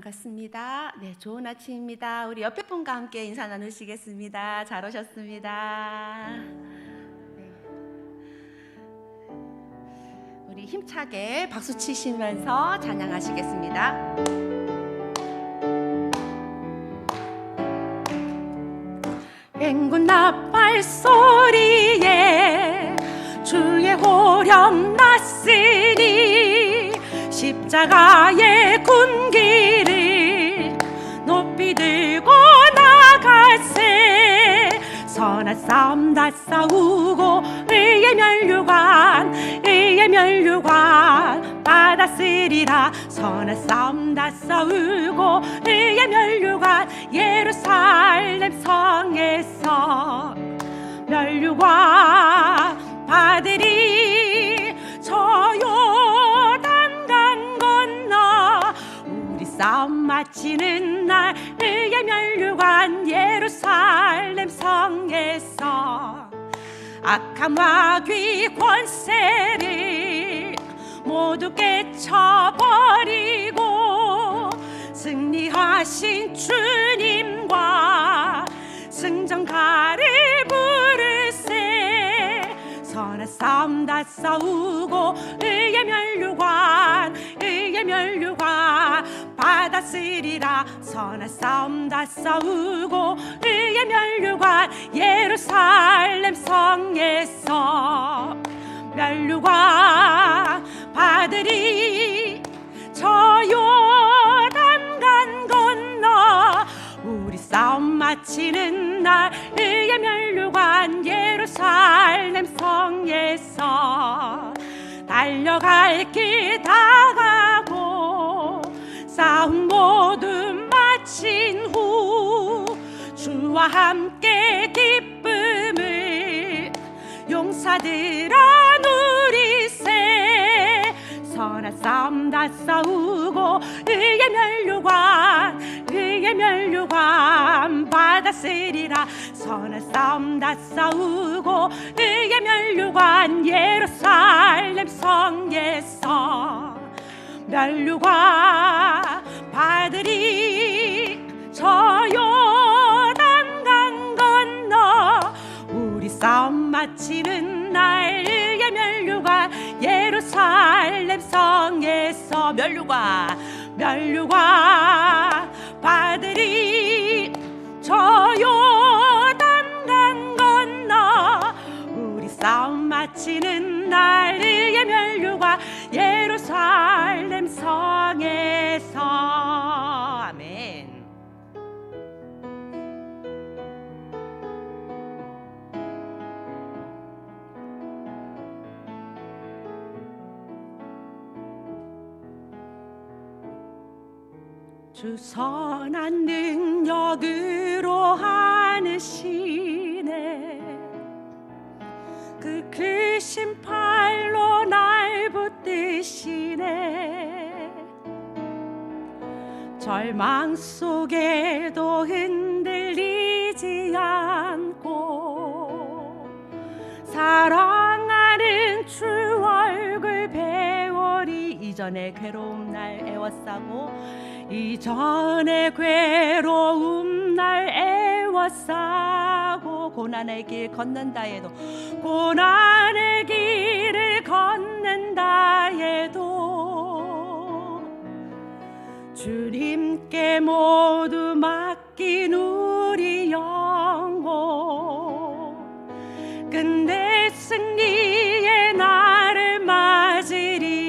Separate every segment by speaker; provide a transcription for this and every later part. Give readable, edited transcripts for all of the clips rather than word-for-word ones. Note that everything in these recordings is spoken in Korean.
Speaker 1: 반갑습니다. 네, 좋은 아침입니다. 우리 옆에 분과 함께 인사 나누시겠습니다. 잘 오셨습니다. 네. 우리 힘차게 박수 치시면서 찬양하시겠습니다. 행군 나팔 소리에 주의 호령 났으니 십자가의 군기를 높이 들고 나가세. 선한 싸움 다 싸우고 의의 면류관 받았으리라. 선한 싸움 다 싸우고 의의 면류관 예루살렘 성에서 면류관 받으리. 저 요단강 건너 우리 싸움 마치는 날 의의 면류관 예루살렘 성에서 악한 마귀 권세를 모두 깨쳐버리고 승리하신 주님과 승전가를 부르세. 선한 싸움 다 싸우고 의의 면류관 받았으리라. 선한 싸움 다 싸우고 의의 면류관 예루살렘 성에서 면류관 받으리. 저 요단강 건너 우리 싸움 마치는 날 의의 면류관 예루살렘 성에서 달려갈 길 다 가고 싸움 모두 마친 후 주와 함께 기쁨을 용사들아 누리세. 선한 싸움 다 싸우고 의의 면류관 받았으리라. 선한 싸움 다 싸우고 의의 면류관 예루살렘 성에서 면류관 받으리. 저 요단강 건너 우리 싸움 마치는 날 의의 면류관 예루살렘 성에서 면류관 받으리. 저 요단강 건너 우리 싸움 마치는 날 의의 면류관 예루살렘 성에서. 아멘. 주 선한 능력으로 하느시네. 그 크신 팔로 날 붙드시네. 절망 속에도 흔들리지 않고 사랑하는 주 얼굴 배우리. 이전에 괴로움 날 애워싸고 이전에 괴로움 날 애워싸고 고난의 길 걷는다 해도 고난의 길을 걷는다 해도 주님께 모두 맡긴 우리 영혼 근데 승리의 날을 맞으리.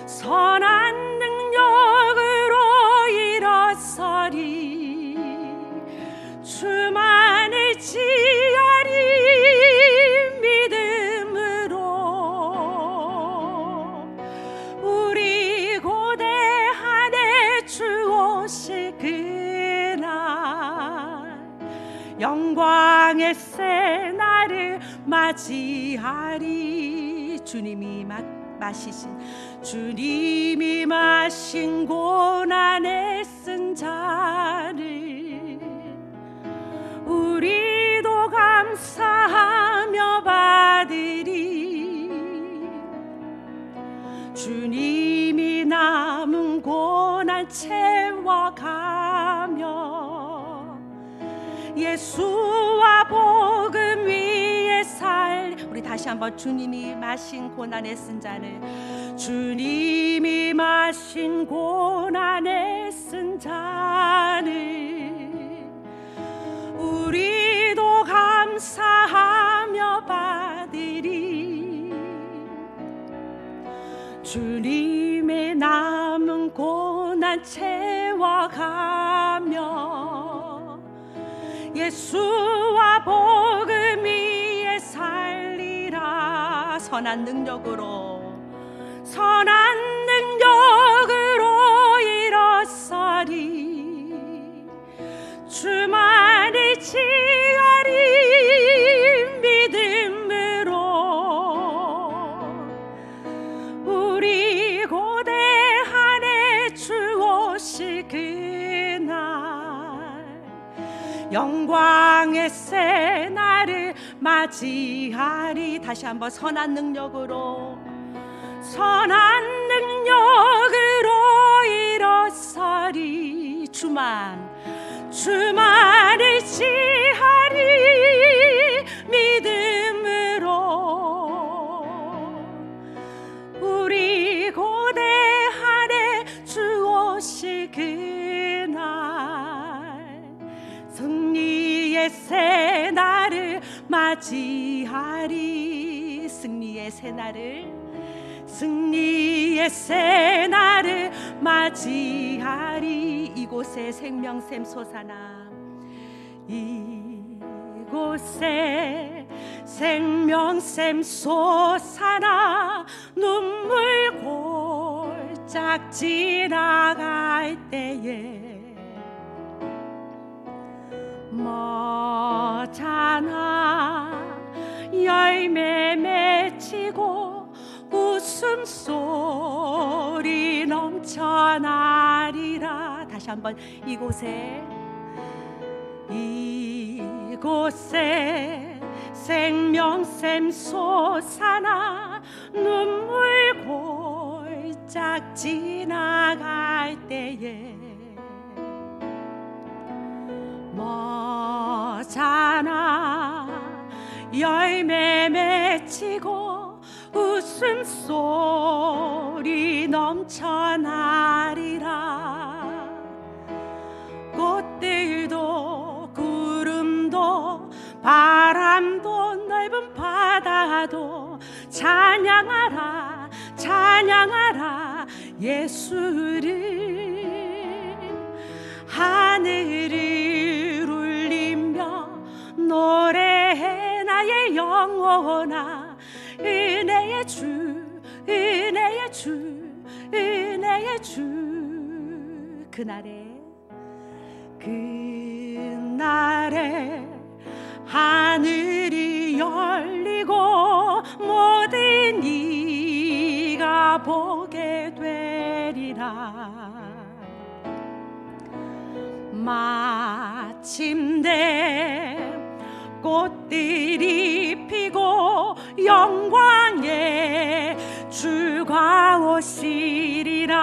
Speaker 1: 선한 능력으로 일어서리. 주만을 지하리 믿음으로. 우리 고대한에 주 오실 그날 영광의 새 날을 맞이하리. 주님이 마신 고난의 쓴 잔을 우리도 감사하며 받으리. 주님이 남은 고난 채워가며 예수와 복음 위에 살. 우리 다시 한번 주님이 마신 고난의 쓴 잔을, 주님이 마신 고난의 쓴 잔을 우리도 감사하며 받으리. 주님의 남은 고난 채워가며 예수와 복음 위에 살리라. 선한 능력으로, 선한 능력으로 일어서리. 주만을 지하리 믿음으로. 우리 고대한에 주 오실 그날 영광의 새 날을 맞이하리. 다시 한번 선한 능력으로, 선한 능력으로 일어서리. 주만을 지하리 믿음으로. 우리 고대한에 주 오실 그날 승리의 새 날을 맞이하리. 승리의 새 날을, 승리의 새 날을 맞이하리. 이곳에 생명샘 솟아나, 이곳에 생명샘 솟아나. 눈물 골짝 지나갈 때에 머잖아 열매 맺히고 웃음소리 넘쳐나리라. 다시 한번 이곳에 생명샘 솟아나. 눈물 골짝 지나갈 때에 머잖아 열매 맺히고 웃음소리 넘쳐나리라. 꽃들도 구름도 바람도 넓은 바다도 찬양하라 찬양하라 예수를. 하늘을 울리며 노래해 나의 영혼아. 은혜의 주 은혜의 주 은혜의 주. 그날에 하늘이 열리고 모든 이가 보게 되리라. 마침내 꽃들이 피고 영광의 주가 오시리라.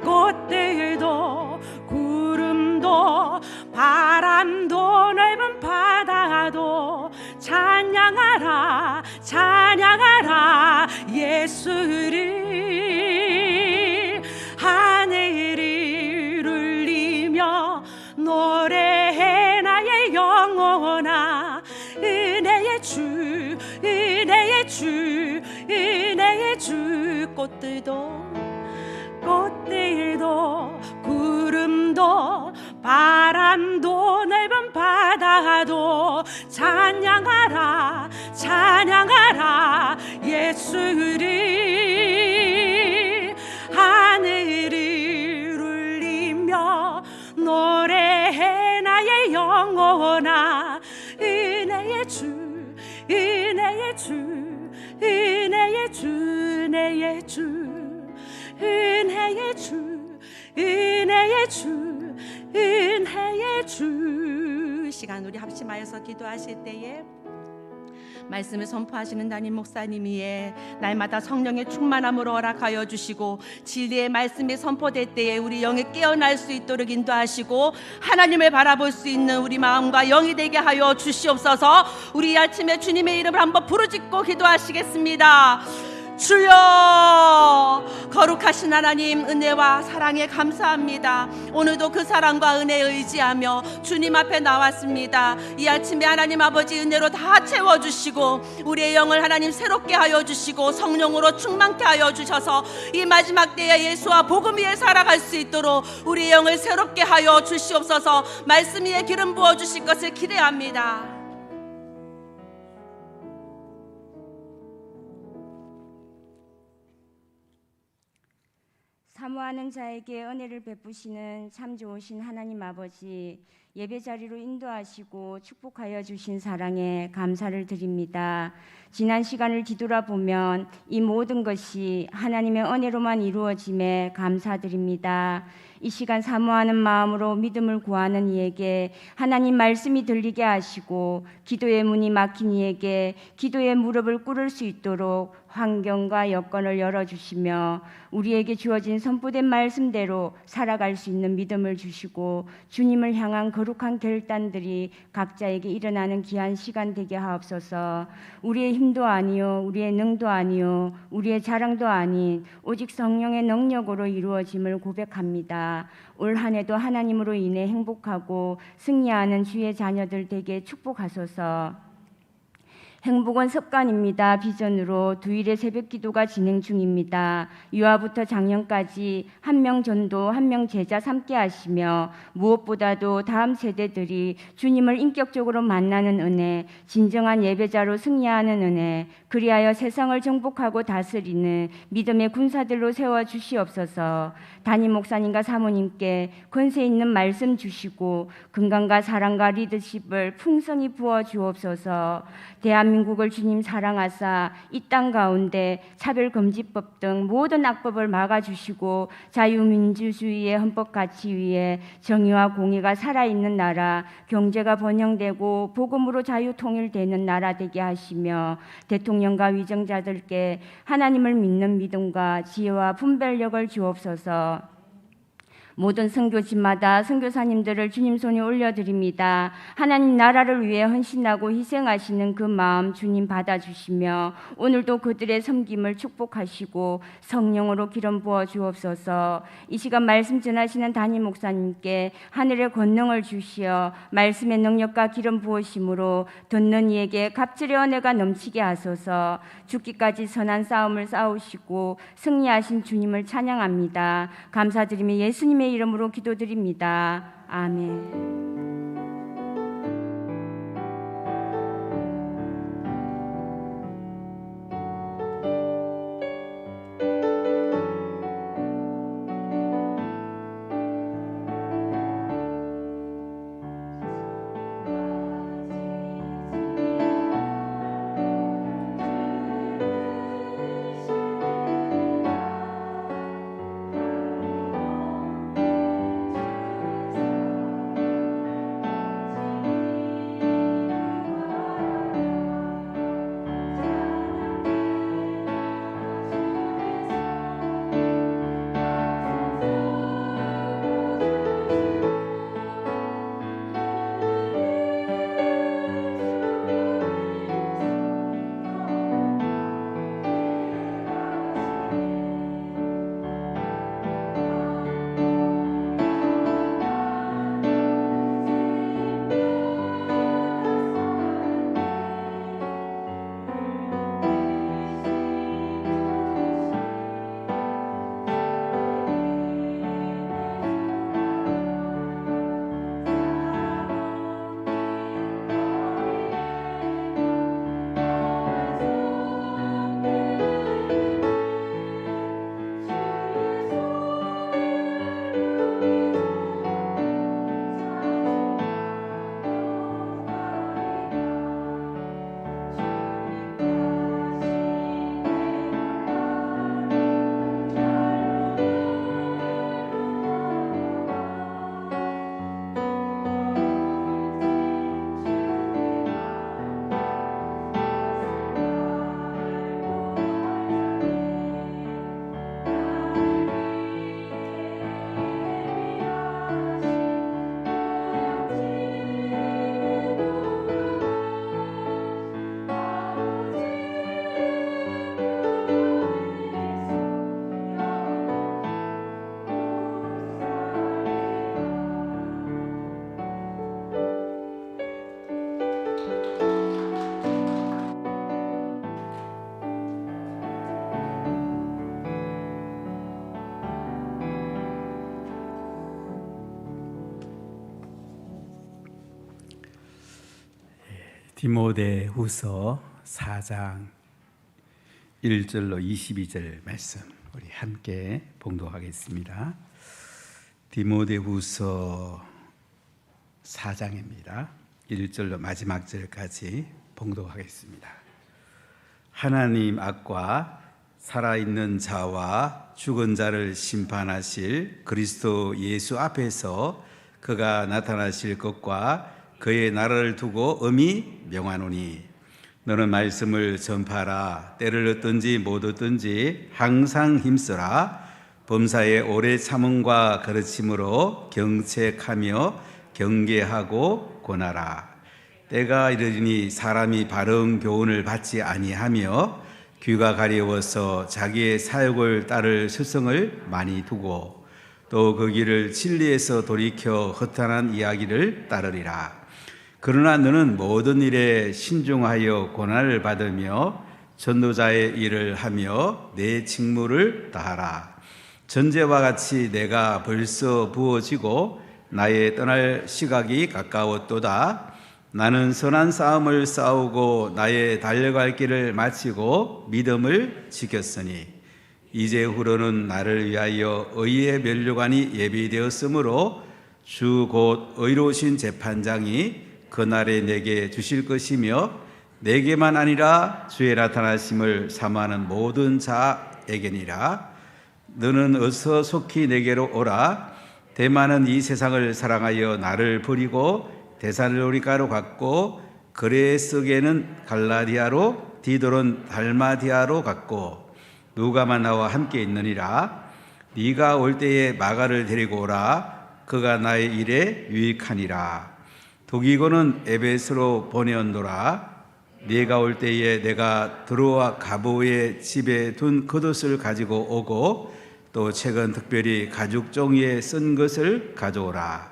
Speaker 1: 꽃들도 구름도 바람도 넓은 바다도 찬양하라 찬양하라 예수를. 하늘을 울리며 노래해 나의 영혼아. 은혜의 주 은혜의 주 은혜의 주. 꽃들도 구름도 바람도 넓은 바다도 찬양하라 찬양하라 예수를. 하늘을 울리며 노래해 나의 영혼아. 은혜의 주 은혜의 주 은혜의 주 은혜의 주 은혜의 주 은혜의 주 은혜의 주. 시간 우리 합심하여서 기도하실 때에 말씀을 선포하시는 담임 목사님이에 날마다 성령의 충만함으로 허락하여 주시고 진리의 말씀이 선포될 때에 우리 영이 깨어날 수 있도록 인도하시고 하나님을 바라볼 수 있는 우리 마음과 영이 되게 하여 주시옵소서. 우리 아침에 주님의 이름을 한번 부르짖고 기도하시겠습니다. 주여, 거룩하신 하나님, 은혜와 사랑에 감사합니다. 오늘도 그 사랑과 은혜에 의지하며 주님 앞에 나왔습니다. 이 아침에 하나님 아버지 은혜로 다 채워주시고 우리의 영을 하나님 새롭게 하여 주시고 성령으로 충만케 하여 주셔서 이 마지막 때에 예수와 복음 위에 살아갈 수 있도록 우리의 영을 새롭게 하여 주시옵소서. 말씀 위에 기름 부어주실 것을 기대합니다.
Speaker 2: 사모하는 자에게 은혜를 베푸시는 참 좋으신 하나님 아버지, 예배 자리로 인도하시고 축복하여 주신 사랑에 감사를 드립니다. 지난 시간을 뒤돌아보면 이 모든 것이 하나님의 은혜로만 이루어짐에 감사드립니다. 이 시간 사모하는 마음으로 믿음을 구하는 이에게 하나님 말씀이 들리게 하시고 기도의 문이 막힌 이에게 기도의 무릎을 꿇을 수 있도록 환경과 여건을 열어주시며 우리에게 주어진 선포된 말씀대로 살아갈 수 있는 믿음을 주시고 주님을 향한 거룩한 결단들이 각자에게 일어나는 귀한 시간 되게 하옵소서. 우리의 힘도 아니요 우리의 능도 아니요 우리의 자랑도 아닌 오직 성령의 능력으로 이루어짐을 고백합니다. 올 한 해도 하나님으로 인해 행복하고 승리하는 주의 자녀들 되게 축복하소서. 행복은 습관입니다. 비전으로 두일의 새벽 기도가 진행 중입니다. 유아부터 장년까지 한 명 전도 한 명 제자 삼게 하시며 무엇보다도 다음 세대들이 주님을 인격적으로 만나는 은혜, 진정한 예배자로 승리하는 은혜, 그리하여 세상을 정복하고 다스리는 믿음의 군사들로 세워주시옵소서. 담임 목사님과 사모님께 권세 있는 말씀 주시고 건강과 사랑과 리더십을 풍성히 부어주옵소서. 대한민국을 주님 사랑하사 이 땅 가운데 차별금지법 등 모든 악법을 막아주시고 자유민주주의의 헌법가치 위에 정의와 공의가 살아있는 나라, 경제가 번영되고 복음으로 자유통일되는 나라 되게 하시며 대통령과 위정자들께 하나님을 믿는 믿음과 지혜와 분별력을 주옵소서. 모든 선교지마다 선교사님들을 주님 손에 올려드립니다. 하나님 나라를 위해 헌신하고 희생하시는 그 마음 주님 받아주시며 오늘도 그들의 섬김을 축복하시고 성령으로 기름 부어 주옵소서. 이 시간 말씀 전하시는 담임 목사님께 하늘의 권능을 주시어 말씀의 능력과 기름 부으심으로 듣는 이에게 갑절의 은혜가 넘치게 하소서. 죽기까지 선한 싸움을 싸우시고 승리하신 주님을 찬양합니다. 감사드리며 예수님의 이름으로 기도드립니다. 아멘.
Speaker 3: 디모데후서 4장 1절로 22절 말씀 우리 함께 봉독하겠습니다. 디모데후서 4장입니다. 1절로 마지막 절까지 봉독하겠습니다. 하나님 앞과 살아있는 자와 죽은 자를 심판하실 그리스도 예수 앞에서 그가 나타나실 것과 그의 나라를 두고 엄히 명하노니 너는 말씀을 전파하라. 때를 얻든지 못 얻든지 항상 힘써라. 범사에 오래 참음과 가르침으로 경책하며 경계하고 권하라. 때가 이르리니 사람이 바른 교훈을 받지 아니하며 귀가 가려워서 자기의 사욕을 따를 스승을 많이 두고 또 그 길을 진리에서 돌이켜 허탄한 이야기를 따르리라. 그러나 너는 모든 일에 신중하여 고난을 받으며 전도자의 일을 하며 내 직무를 다하라. 전제와 같이 내가 벌써 부어지고 나의 떠날 시각이 가까웠도다. 나는 선한 싸움을 싸우고 나의 달려갈 길을 마치고 믿음을 지켰으니 이제후로는 나를 위하여 의의 면류관이 예비되었으므로 주 곧 의로우신 재판장이 그날에 내게 주실 것이며 내게만 아니라 주의 나타나심을 사모하는 모든 자에게니라. 너는 어서 속히 내게로 오라. 대만은 이 세상을 사랑하여 나를 버리고 데살로니가로 갔고 그레스게는 갈라디아로 디도는 달마디아로 갔고 누가만 나와 함께 있느니라. 네가 올 때에 마가를 데리고 오라. 그가 나의 일에 유익하니라. 도기고는 에베소로 보내었노라. 네가 올 때에 내가 드로아 가보의 집에 둔 겉옷을 가지고 오고 또 최근 특별히 가죽 종이에 쓴 것을 가져오라.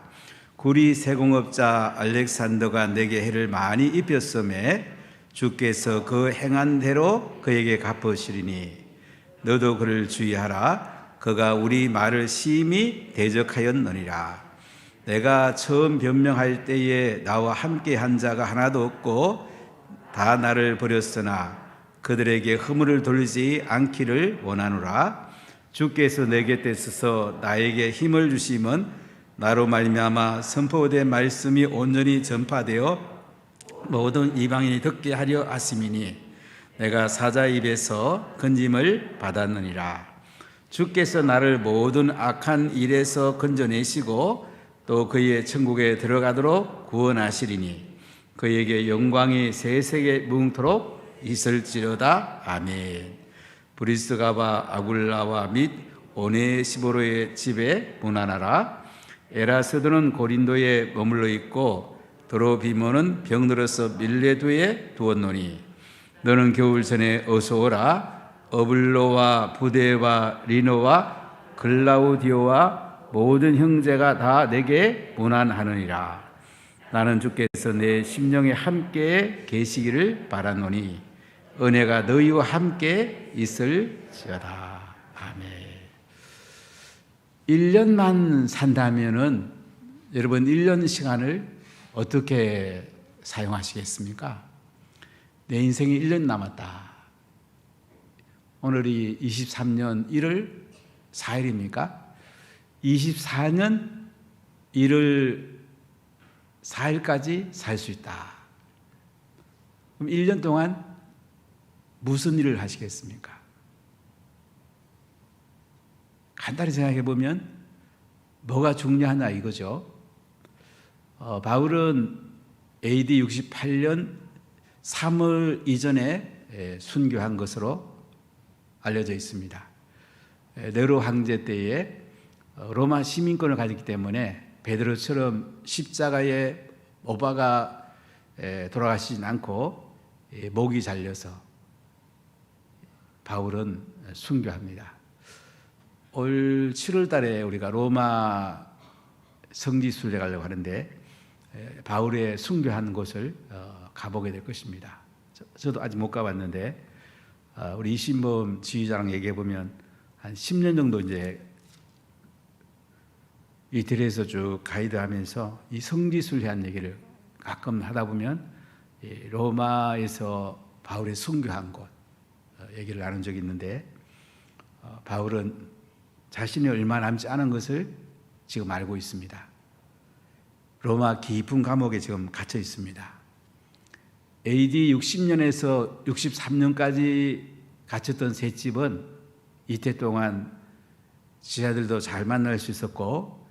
Speaker 3: 구리 세공업자 알렉산더가 내게 해를 많이 입혔음에 주께서 그 행한 대로 그에게 갚으시리니 너도 그를 주의하라. 그가 우리 말을 심히 대적하였느니라. 내가 처음 변명할 때에 나와 함께 한 자가 하나도 없고 다 나를 버렸으나 그들에게 허물을 돌리지 않기를 원하노라. 주께서 내 곁에 서서 나에게 힘을 주심은 나로 말미암아 선포된 말씀이 온전히 전파되어 모든 이방인이 듣게 하려 하심이니 내가 사자 입에서 건짐을 받았느니라. 주께서 나를 모든 악한 일에서 건져내시고 또 그의 천국에 들어가도록 구원하시리니 그에게 영광이 세세에 무궁토록 있을지로다. 아멘. 브리스가와 아굴라와 및 오네시보로의 집에 문안하라. 에라스도는 고린도에 머물러 있고 드로비모는 병들어서 밀레도에 두었노니 너는 겨울 전에 어서 오라. 어블로와 부데와 리노와 글라우디오와 모든 형제가 다 내게 문안하느니라. 나는 주께서 내 심령에 함께 계시기를 바라노니 은혜가 너희와 함께 있을지어다. 아멘. 1년만 산다면은 여러분 1년 시간을 어떻게 사용하시겠습니까? 내 인생이 1년 남았다. 오늘이 23년 1월 4일입니까? 24년 1월 4일까지 살 수 있다. 그럼 1년 동안 무슨 일을 하시겠습니까? 간단히 생각해 보면 뭐가 중요하냐 이거죠. 바울은 AD 68년 3월 이전에 순교한 것으로 알려져 있습니다. 네로 황제 때에 로마 시민권을 가졌기 때문에 베드로처럼 십자가에 못 박아 돌아가시진 않고 목이 잘려서 바울은 순교합니다. 올 7월 달에 우리가 로마 성지순례 가려고 하는데 바울의 순교한 곳을 가보게 될 것입니다. 저도 아직 못 가봤는데 우리 이신범 지휘자랑 얘기해 보면 한 10년 정도 이제 이태리에서 쭉 가이드하면서 이 성지순례한 얘기를 가끔 하다 보면 로마에서 바울이 순교한 곳 얘기를 나눈 적이 있는데, 바울은 자신이 얼마 남지 않은 것을 지금 알고 있습니다. 로마 깊은 감옥에 지금 갇혀 있습니다. AD 60년에서 63년까지 갇혔던 셋집은 이때 동안 지하들도 잘 만날 수 있었고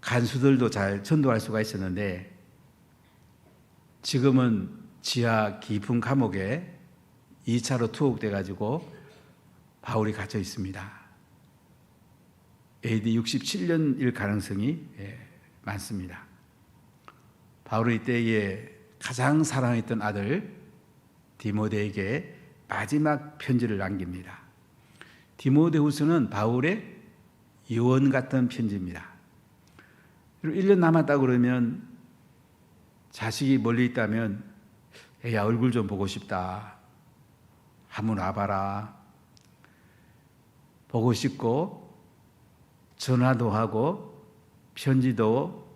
Speaker 3: 간수들도 잘 전도할 수가 있었는데, 지금은 지하 깊은 감옥에 2차로 투옥돼 가지고 바울이 갇혀 있습니다. AD 67년일 가능성이 많습니다. 바울은 이때에 가장 사랑했던 아들 디모데에게 마지막 편지를 남깁니다. 디모데후서는 바울의 유언 같은 편지입니다. 1년 남았다고 그러면 자식이 멀리 있다면 애야 얼굴 좀 보고 싶다, 한번 와봐라, 보고 싶고 전화도 하고 편지도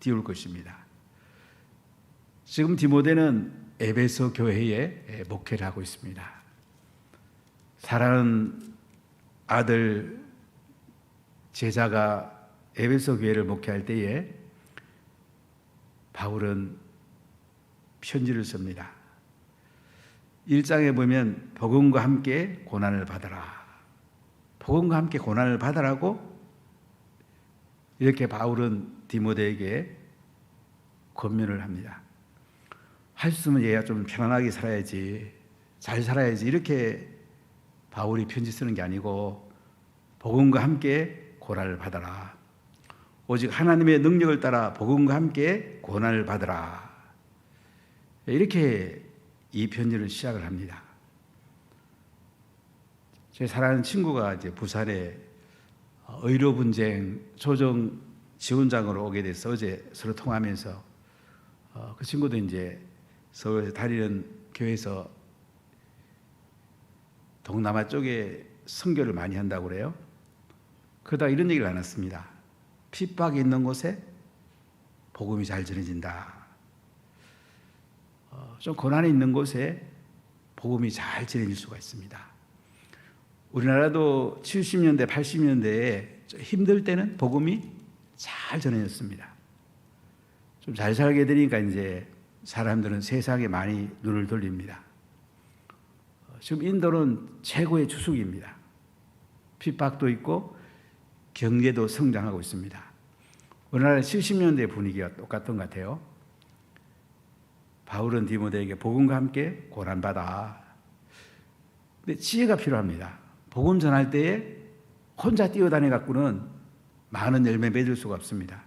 Speaker 3: 띄울 것입니다. 지금 디모데는 에베소 교회에 목회를 하고 있습니다. 사랑하는 아들 제자가 에베소 교회를 목회할 때에 바울은 편지를 씁니다. 1장에 보면 복음과 함께 고난을 받아라, 복음과 함께 고난을 받아라고 이렇게 바울은 디모데에게 권면을 합니다. 할 수 있으면 얘가 좀 편안하게 살아야지, 잘 살아야지, 이렇게 바울이 편지 쓰는 게 아니고 복음과 함께 고난을 받아라, 오직 하나님의 능력을 따라 복음과 함께 고난을 받아라, 이렇게 이 편지를 시작을 합니다. 제 사랑하는 친구가 이제 부산에 의료분쟁 조정 지원장으로 오게 돼서 어제 서로 통화하면서 그 친구도 이제 서울에서 다니는 교회에서 동남아 쪽에 선교를 많이 한다고 그래요. 그러다 이런 얘기를 나눴습니다. 핍박이 있는 곳에 복음이 잘 전해진다. 좀 고난이 있는 곳에 복음이 잘 전해질 수가 있습니다. 우리나라도 70년대, 80년대에 힘들 때는 복음이 잘 전해졌습니다. 좀 잘 살게 되니까 이제 사람들은 세상에 많이 눈을 돌립니다. 지금 인도는 최고의 주축입니다. 핍박도 있고 경제도 성장하고 있습니다. 우리나라 70년대 분위기가 똑같던 것 같아요. 바울은 디모데에게 복음과 함께 고난받아. 근데 지혜가 필요합니다. 복음 전할 때에 혼자 뛰어다니 갖고는 많은 열매 맺을 수가 없습니다.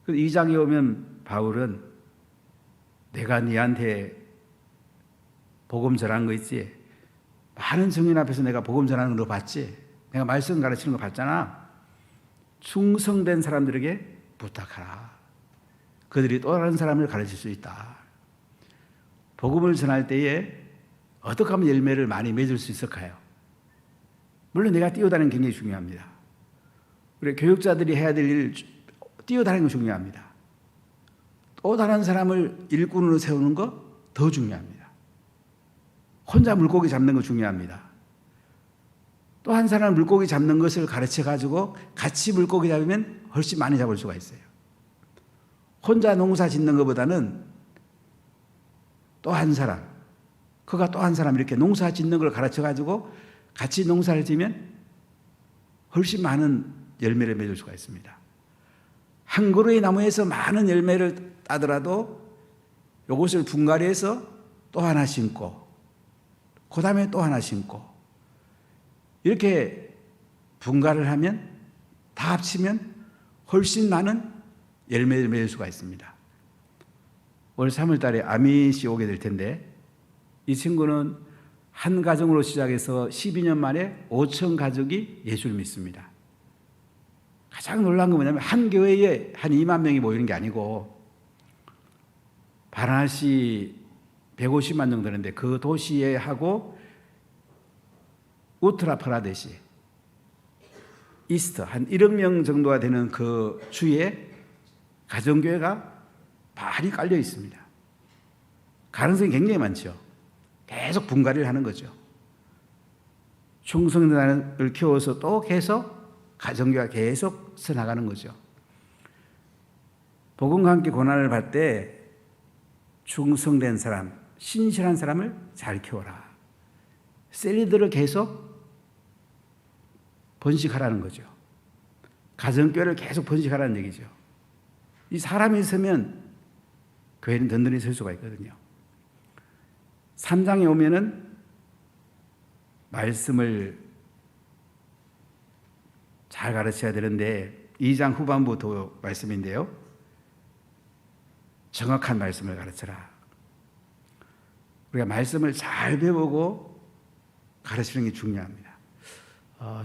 Speaker 3: 그래서 2장에 오면 바울은 내가 네한테 복음 전한 거 있지? 많은 증인 앞에서 내가 복음 전하는 거 봤지? 내가 말씀 가르치는 거 봤잖아. 충성된 사람들에게 부탁하라. 그들이 또 다른 사람을 가르칠 수 있다. 복음을 전할 때에 어떻게 하면 열매를 많이 맺을 수 있을까요? 물론 내가 뛰어다니는 게 굉장히 중요합니다. 우리 교육자들이 해야 될 일, 뛰어다니는 거 중요합니다. 또 다른 사람을 일꾼으로 세우는 거 더 중요합니다. 혼자 물고기 잡는 거 중요합니다. 또 한 사람 물고기 잡는 것을 가르쳐 가지고 같이 물고기 잡으면 훨씬 많이 잡을 수가 있어요. 혼자 농사 짓는 것보다는 또 한 사람, 그가 또 한 사람 이렇게 농사 짓는 걸 가르쳐 가지고 같이 농사를 지면 훨씬 많은 열매를 맺을 수가 있습니다. 한 그루의 나무에서 많은 열매를 따더라도 이것을 분갈이해서 또 하나 심고 그 다음에 또 하나 심고 이렇게 분갈을 하면 다 합치면 훨씬 많은 열매를 맺을 수가 있습니다. 올 3월 달에 아밋이 오게 될 텐데 이 친구는 한 가정으로 시작해서 12년 만에 5천 가족이 예수를 믿습니다. 가장 놀라운 건 뭐냐면 한 교회에 한 2만 명이 모이는 게 아니고 바라나시 150만 정도 되는데 그 도시에 하고 우트라프라데시 이스트 한 1억 명 정도가 되는 그 주에 가정교회가 많이 깔려 있습니다. 가능성이 굉장히 많죠. 계속 분갈이를 하는 거죠. 충성자를 키워서 또 계속 가정교회가 계속 서나가는 거죠. 복음과 함께 고난을 받을 때 충성된 사람, 신실한 사람을 잘 키워라. 셀리들을 계속 번식하라는 거죠. 가정교회를 계속 번식하라는 얘기죠. 이 사람이 있으면 교회는 든든히 설 수가 있거든요. 3장에 오면은 말씀을 잘 가르쳐야 되는데 2장 후반부터 말씀인데요. 정확한 말씀을 가르쳐라. 우리가 말씀을 잘 배우고 가르치는 게 중요합니다.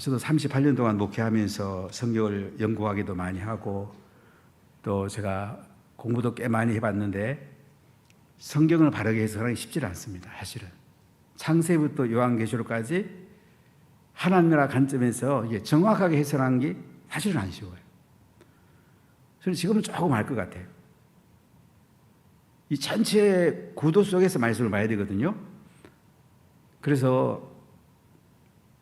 Speaker 3: 저도 38년 동안 목회하면서 성경을 연구하기도 많이 하고 또 제가 공부도 꽤 많이 해봤는데 성경을 바르게 해석하는 게 쉽지 않습니다. 사실은 창세부터 요한계시록까지 하나님나라 관점에서 이게 정확하게 해석하는 게 사실은 안 쉬워요. 저는 지금은 조금 알 것 같아요. 이 전체 구도 속에서 말씀을 봐야 되거든요. 그래서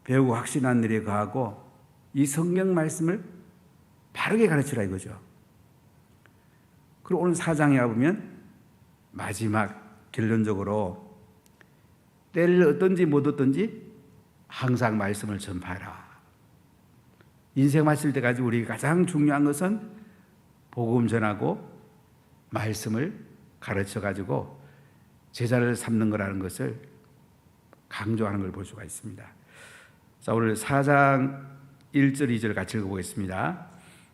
Speaker 3: 배우고 확신한 일에 거하고 이 성경 말씀을 바르게 가르치라 이거죠. 그리고 오늘 4장에 와보면 마지막 결론적으로 때를 어떤지 못 어떤지 항상 말씀을 전파하라. 인생 마칠 때까지 우리가 가장 중요한 것은 복음 전하고 말씀을 가르쳐가지고 제자를 삼는 거라는 것을 강조하는 걸 볼 수가 있습니다. 자, 오늘 4장 1절 2절 같이 읽어보겠습니다.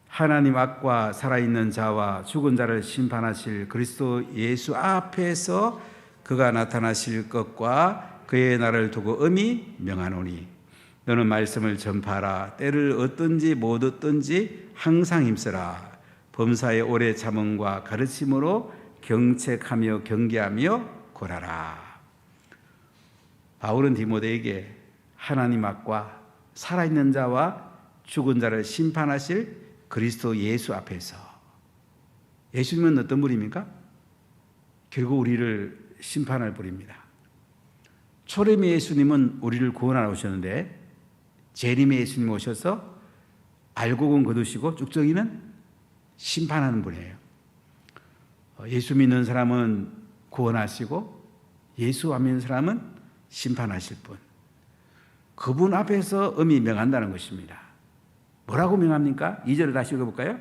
Speaker 3: 하나님 앞과 살아있는 자와 죽은 자를 심판하실 그리스도 예수 앞에서 그가 나타나실 것과 그의 날을 두고 엄히 명하노니 너는 말씀을 전파하라. 때를 어떤지 못 어떤지 항상 힘쓰라. 범사의 오래 참음과 가르침으로 경책하며 경계하며 권하라. 바울은 디모데에게 하나님 앞과 살아있는 자와 죽은 자를 심판하실 그리스도 예수 앞에서, 예수님은 어떤 분입니까? 결국 우리를 심판할 분입니다. 초림의 예수님은 우리를 구원하러 오셨는데 재림의 예수님 오셔서 알곡은 거두시고 쭉정이는 심판하는 분이에요. 예수 믿는 사람은 구원하시고 예수 안 믿는 사람은 심판하실 분. 그분 앞에서 엄히 명한다는 것입니다. 뭐라고 명합니까? 2절을 다시 읽어볼까요?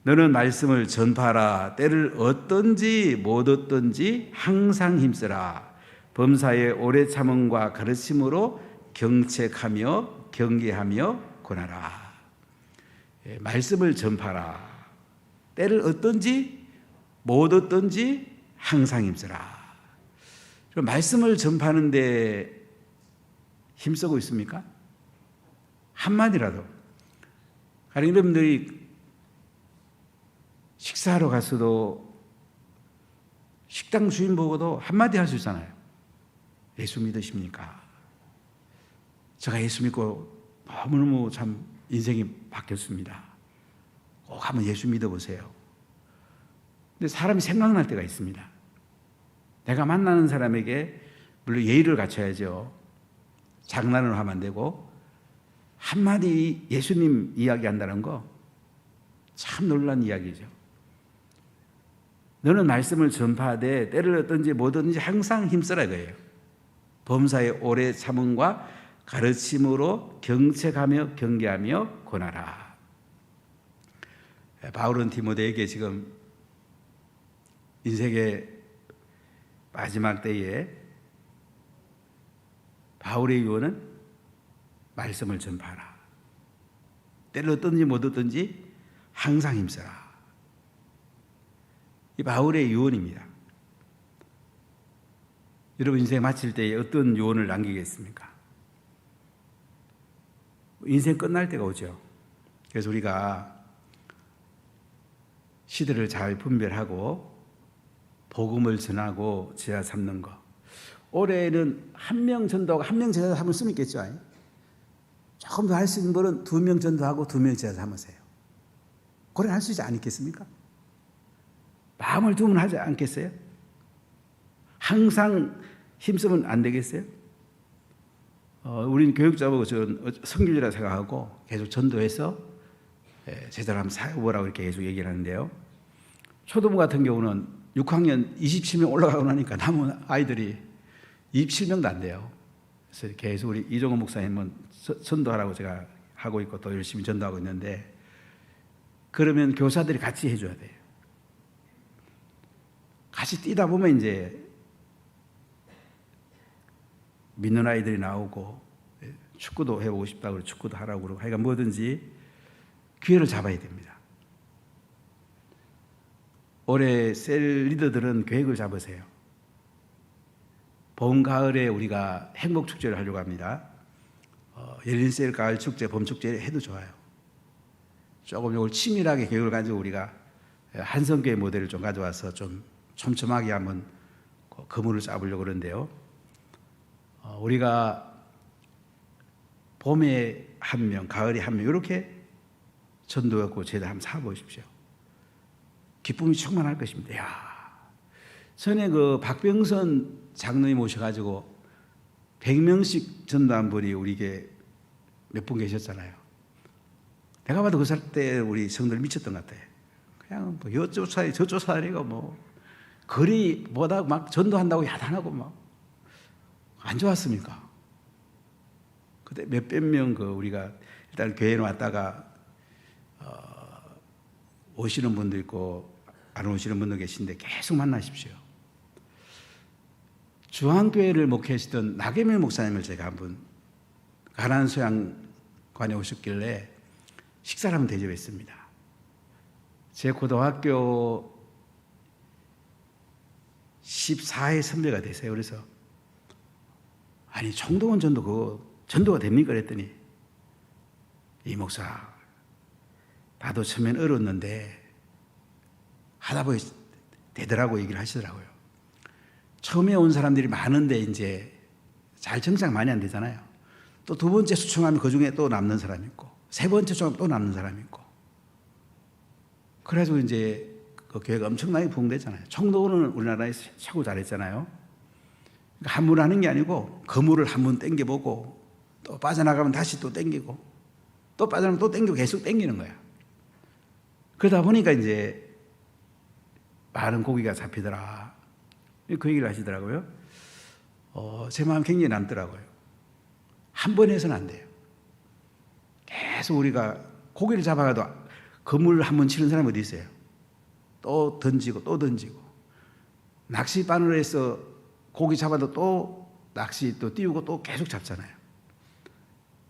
Speaker 3: 너는 말씀을 전파하라. 때를 어떤지 못 어떤지 항상 힘쓰라. 범사의 오래 참음과 가르침으로 경책하며 경계하며 권하라. 말씀을 전파하라. 때를 어떤지 못 어떤지 항상 힘쓰라. 말씀을 전파하는데 힘쓰고 있습니까? 한마디라도. 가령 여러분들이 식사하러 갔어도 식당 주인 보고도 한마디 할 수 있잖아요. 예수 믿으십니까? 제가 예수 믿고 너무너무 참 인생이 바뀌었습니다. 꼭 한번 예수 믿어보세요. 근데 사람이 생각날 때가 있습니다. 내가 만나는 사람에게 물론 예의를 갖춰야죠. 장난을 하면 안 되고 한마디 예수님 이야기한다는 거 참 놀라운 이야기죠. 너는 말씀을 전파하되 때를 어떤지 못 어떤지 항상 힘쓰라 이거예요. 범사의 오래 참음과 가르침으로 경책하며 경계하며 권하라. 바울은 디모데에게 지금 인생의 마지막 때에 바울의 유언은 말씀을 전파하라. 때를 어떤지 못 어떤지 항상 힘써라. 이 바울의 유언입니다. 여러분 인생 마칠 때 어떤 유언을 남기겠습니까? 인생 끝날 때가 오죠. 그래서 우리가 시대를 잘 분별하고 복음을 전하고 제자 삼는 거. 올해는 한 명 전도하고 한 명 제자 삼을 수는 있겠죠. 조금 더 할 수 있는 분은 2명 전도하고 2명 제자 삼으세요. 그래 할 수 있지 않겠습니까? 마음을 두면 하지 않겠어요? 항상 힘쓰면 안 되겠어요? 우리는 교육자고 선교지라 생각하고 계속 전도해서 제대로 한번 사역보라고 이렇게 계속 얘기를 하는데요. 초등부 같은 경우는 6학년 27명 올라가고 나니까 남은 아이들이 27명도 안 돼요. 그래서 계속 우리 이종원 목사님은 전도하라고 제가 하고 있고 또 열심히 전도하고 있는데, 그러면 교사들이 같이 해줘야 돼요. 같이 뛰다 보면 이제 믿는 아이들이 나오고, 축구도 해보고 싶다고 그러고 축구도 하라고 그러고, 하여간 뭐든지 기회를 잡아야 됩니다. 올해 셀 리더들은 계획을 잡으세요. 봄, 가을에 우리가 행복축제를 하려고 합니다. 열린 셀 가을 축제, 봄 축제 해도 좋아요. 조금 이걸 치밀하게 계획을 가지고 우리가 한성교회 모델을 좀 가져와서 좀 촘촘하게 한번 그물을 잡으려고 그러는데요. 우리가 봄에 한 명, 가을에 한 명, 이렇게 전도했고 제대로 한번 사보십시오. 기쁨이 충만할 것입니다. 야, 전에 그 박병선 장로님 오셔가지고 100명씩 전도한 분이 우리에게 몇 분 계셨잖아요. 내가 봐도 그 살 때 우리 성도들 미쳤던 것 같아요. 그냥 뭐 이쪽 사이 저쪽 사이고 뭐 거리 뭐다 막 전도한다고 야단하고 막 안 좋았습니까? 그때 몇백 명 우리가 일단 교회에 왔다가 오시는 분도 있고 안 오시는 분도 계신데 계속 만나십시오. 중앙교회를 목회하시던 나계명 목사님을 제가 한번 가난 소양관에 오셨길래 식사를 한번 대접했습니다. 제 고등학교 14회 선배가 되세요. 그래서 아니 청동원 전도가 됩니까? 그랬더니 이 목사 나도 처음엔 어렸는데 하다 보니 되더라고 얘기를 하시더라고요. 처음에 온 사람들이 많은데 이제 잘 정착 많이 안 되잖아요. 또 두 번째 수청하면 그 중에 또 남는 사람이 있고, 세 번째 수청하면 또 남는 사람이 있고. 그래가지고 이제 그 교회가 엄청나게 부흥됐잖아요. 청도는 우리나라에서 최고 잘했잖아요. 그러니까 한 번 하는 게 아니고 그물을 한 번 땡겨보고 또 빠져나가면 다시 또 땡기고 또 빠져나가면 또 땡기고 계속 땡기는 거야. 그러다 보니까 이제 많은 고기가 잡히더라. 그 얘기를 하시더라고요. 제 마음 굉장히 남더라고요. 한 번 해서는 안 돼요. 계속 우리가 고기를 잡아가도 그물 한 번 치는 사람이 어디 있어요? 또 던지고 또 던지고. 낚시바늘로 해서 고기 잡아도 또 낚시 또 띄우고 또 계속 잡잖아요.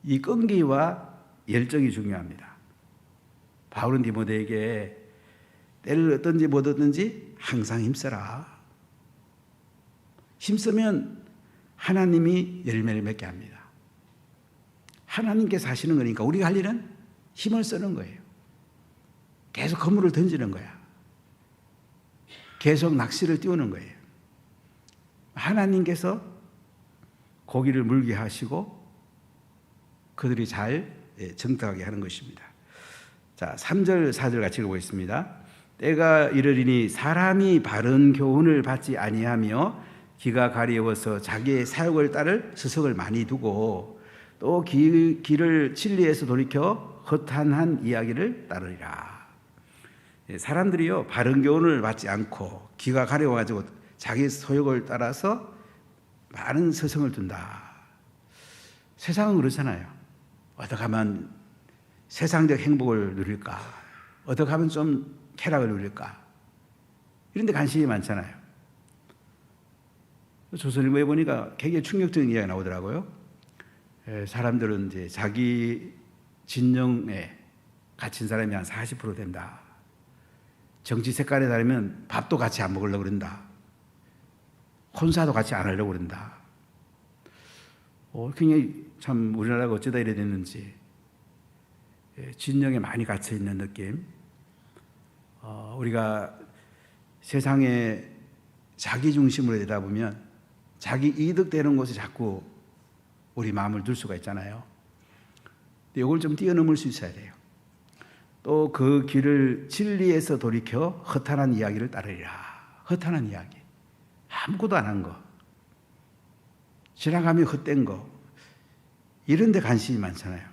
Speaker 3: 이 끈기와 열정이 중요합니다. 바울은 디모데에게 때를 얻든지 못 얻든지 항상 힘써라. 힘쓰면 하나님이 열매를 맺게 합니다. 하나님께서 하시는 거니까 우리가 할 일은 힘을 쓰는 거예요. 계속 그물을 던지는 거야. 계속 낚시를 띄우는 거예요. 하나님께서 고기를 물게 하시고 그들이 잘 정착하게 하는 것입니다. 자, 3절 4절 같이 읽어보겠습니다. 때가 이르리니 사람이 바른 교훈을 받지 아니하며 귀가 가리워서 자기의 사역을 따를 스석을 많이 두고 또 귀를 진리에서 돌이켜 허탄한 이야기를 따르리라. 사람들이요 바른 교훈을 받지 않고 귀가 가려워가지고 자기 소욕을 따라서 많은 스승을 둔다. 세상은 그렇잖아요. 어떻게 하면 세상적 행복을 누릴까? 어떻게 하면 좀 쾌락을 누릴까? 이런 데 관심이 많잖아요. 조선일보에 보니까 굉장히 충격적인 이야기가 나오더라고요. 사람들은 이제 자기 진영에 갇힌 사람이 한 40% 된다. 정치 색깔에 따르면 밥도 같이 안 먹으려고 그런다. 혼사도 같이 안 하려고 그런다. 굉장히 참 우리나라가 어쩌다 이래 됐는지 진영에 많이 갇혀 있는 느낌. 우리가 세상에 자기 중심으로 되다 보면 자기 이득되는 곳에 자꾸 우리 마음을 둘 수가 있잖아요. 근데 이걸 좀 뛰어넘을 수 있어야 돼요. 또 그 길을 진리에서 돌이켜 허탄한 이야기를 따르리라. 허탄한 이야기. 아무것도 안 한 거, 지나가며 헛된 거, 이런 데 관심이 많잖아요.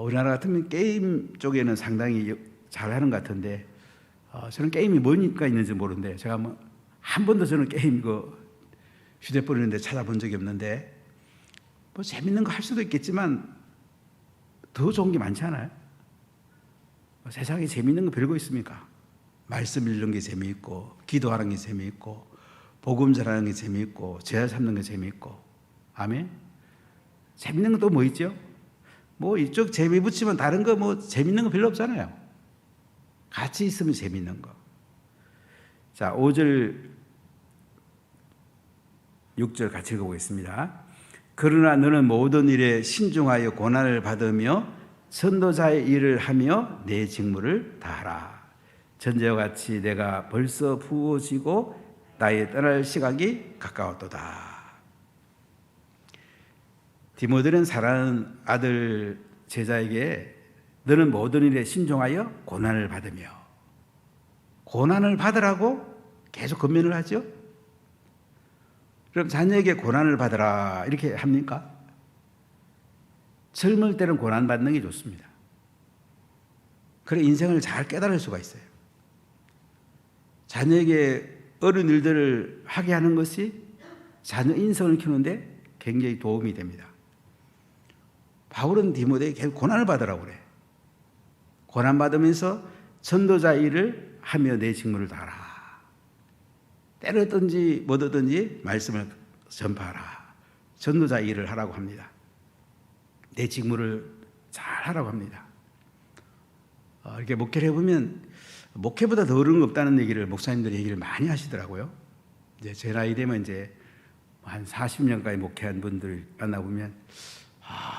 Speaker 3: 우리나라 같으면 게임 쪽에는 상당히 잘하는 것 같은데, 저는 게임이 뭐니까 있는지 모르는데, 제가 뭐 한 번도 저는 게임 휴대폰 있는데 찾아본 적이 없는데, 뭐 재밌는 거 할 수도 있겠지만 더 좋은 게 많지 않아요? 세상에 재밌는 거 별거 있습니까? 말씀 읽는 게 재미있고, 기도하는 게 재미있고, 복음 전하는 게 재미있고, 제자 삼는 게 재미있고. 아멘? 재밌는 건 또 뭐 있죠? 뭐 이쪽 재미 붙이면 다른 거 뭐 재밌는 거 별로 없잖아요. 같이 있으면 재밌는 거. 자, 5절 6절 같이 읽어보겠습니다. 그러나 너는 모든 일에 신중하여 고난을 받으며 선도자의 일을 하며 내 직무를 다하라. 전제와 같이 내가 벌써 부어지고 나의 떠날 시각이 가까웠도다. 디모데는 사랑하는 아들 제자에게 너는 모든 일에 신중하여 고난을 받으며, 고난을 받으라고 계속 권면을 하죠. 그럼 자녀에게 고난을 받으라 이렇게 합니까? 젊을 때는 고난 받는 게 좋습니다. 그래 인생을 잘 깨달을 수가 있어요. 자녀에게 어려운 일들을 하게 하는 것이 자녀 인성을 키우는데 굉장히 도움이 됩니다. 바울은 디모데에게 계속 고난을 받으라고 그래. 고난 받으면서 전도자 일을 하며 내 직무를 다하라. 때렸든지 못하든지 말씀을 전파하라. 전도자 일을 하라고 합니다. 내 직무를 잘 하라고 합니다. 이렇게 목회를 해보면 목회보다 더 어려운 거 없다는 얘기를 목사님들이 얘기를 많이 하시더라고요. 이제 제 나이 되면 이제 한 40년까지 목회한 분들 만나보면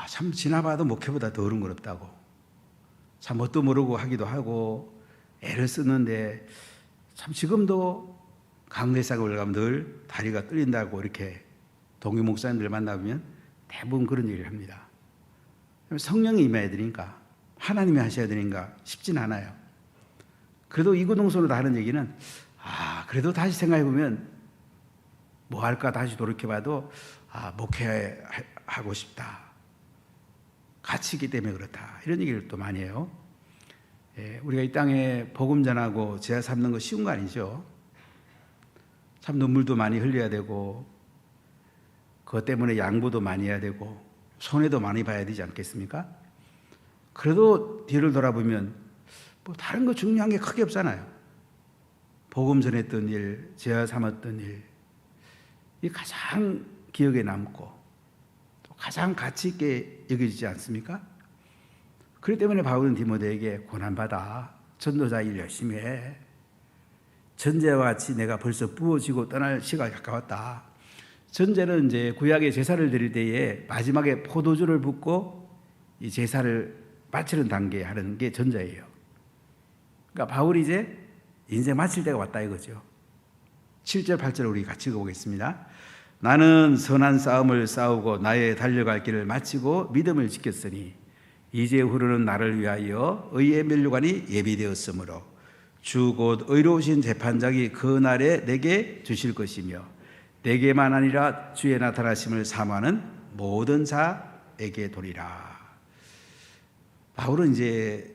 Speaker 3: 참 지나봐도 목회보다 더 어려운 건 없다고, 참 뭣도 모르고 하기도 하고 애를 쓰는데 참 지금도 강대상에 올라가면 늘 다리가 떨린다고 이렇게 동료 목사님들 만나보면 대부분 그런 얘기를 합니다. 성령이 임해야 되니까, 하나님이 하셔야 되니까 쉽진 않아요. 그래도 이구동성으로 하는 얘기는 그래도 다시 생각해보면 뭐 할까 다시 돌이켜봐도 목회하고 싶다, 같이 있기 때문에 그렇다, 이런 얘기를 또 많이 해요. 우리가 이 땅에 복음 전하고 제자 삼는 거 쉬운 거 아니죠. 참 눈물도 많이 흘려야 되고, 그것 때문에 양보도 많이 해야 되고, 손해도 많이 봐야 되지 않겠습니까? 그래도 뒤를 돌아보면 뭐 다른 거 중요한 게 크게 없잖아요. 복음 전했던 일, 제자 삼았던 일, 이 가장 기억에 남고 또 가장 가치 있게 여겨지지 않습니까? 그렇기 때문에 바울은 디모데에게 고난받아, 전도자 일 열심히 해. 전제와 같이 내가 벌써 부어지고 떠날 시간이 가까웠다. 전제는 이제 구약의 제사를 드릴 때에 마지막에 포도주를 붓고 이 제사를 바치는 단계에 하는 게 전제예요. 그러니까 바울이 이제 인생 마칠 때가 왔다 이거죠. 7절 8절 우리 같이 읽어보겠습니다. 나는 선한 싸움을 싸우고 나의 달려갈 길을 마치고 믿음을 지켰으니 이제 후로는 나를 위하여 의의 면류관이 예비되었으므로 주 곧 의로우신 재판장이 그 날에 내게 주실 것이며 내게만 아니라 주의 나타나심을 사모하는 모든 자에게 도리라. 바울은 이제